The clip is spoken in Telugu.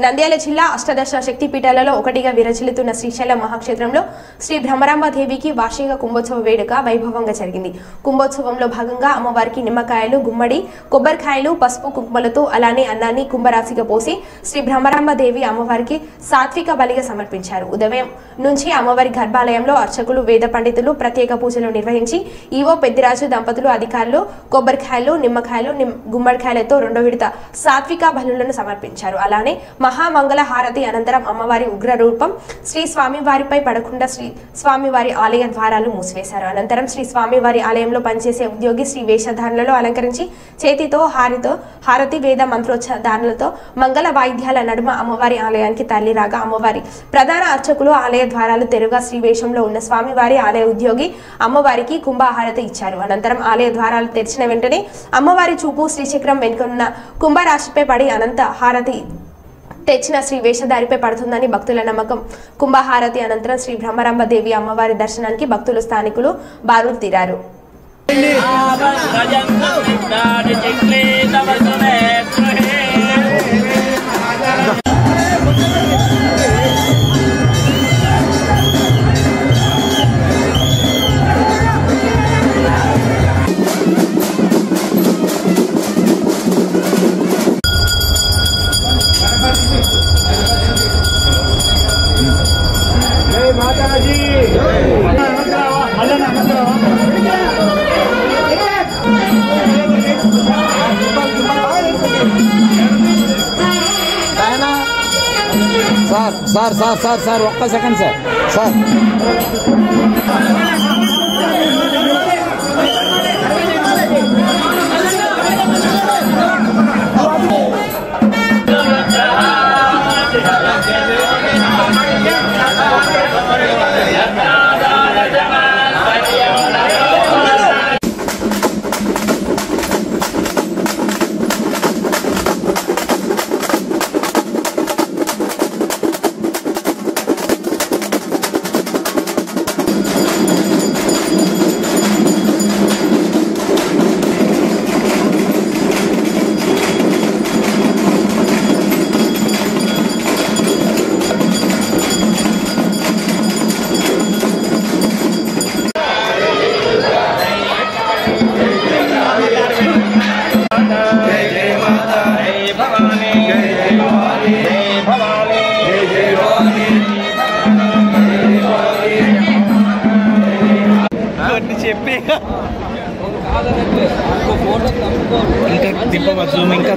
నంద్యాల జిల్లా అష్టదశ శక్తిపీఠాలలో ఒకటిగా విరచిల్లుతున్న శ్రీశైలం మహాక్షేత్రంలో శ్రీ బ్రహ్మరాంబ దేవికి వార్షిక కుంభోత్సవ వేడుక వైభవంగా జరిగింది. కుంభోత్సవంలో భాగంగా అమ్మవారికి నిమ్మకాయలు, గుమ్మడి, కొబ్బరికాయలు, పసుపు, కుంకుమలతో అలానే అన్నాన్ని కుంభరాశిగా పోసి శ్రీ బ్రహ్మరాంబ దేవి అమ్మవారికి సాత్విక బలిగా సమర్పించారు. ఉదయం నుంచి అమ్మవారి గర్భాలయంలో అర్చకులు, వేద పండితులు ప్రత్యేక పూజలు నిర్వహించి ఈవో పెద్దిరాజు దంపతులు అధికారులు కొబ్బరికాయలు, నిమ్మకాయలు, గుమ్మడికాయలతో రెండో విడత సాత్విక బలులను సమర్పించారు. అలానే మహామంగళ హారతి అనంతరం అమ్మవారి ఉగ్ర రూపం శ్రీ స్వామివారిపై పడకుండా శ్రీ స్వామివారి ఆలయ ద్వారాలు మూసివేశారు. అనంతరం శ్రీ స్వామివారి ఆలయంలో పనిచేసే ఉద్యోగి శ్రీ వేషధారణలో అలంకరించి చేతితో హారతి వేద మంత్రోచ్చారణలతో మంగళ వాయిద్యాల నడుమ అమ్మవారి ఆలయానికి తరలిరాగా అమ్మవారి ప్రధాన అర్చకులు ఆలయ ద్వారాలు తెరుగా శ్రీ వేషంలో ఉన్న స్వామివారి ఆలయ ఉద్యోగి అమ్మవారికి కుంభహారతి ఇచ్చారు. అనంతరం ఆలయ ద్వారాలు తెరిచిన వెంటనే అమ్మవారి చూపు శ్రీచక్రం వెనుకనున్న కుంభరాశిపై పడి అనంత హారతి తెచ్చిన శ్రీ వేషధారిపై పడుతుందని భక్తుల నమ్మకం. కుంభహారతి అనంతరం శ్రీ బ్రహ్మరాంబ దేవి అమ్మవారి దర్శనానికి భక్తులు, స్థానికులు బారులు తీరారు. సార్ ఒక్క సెకండ్ సార్ ఇంకా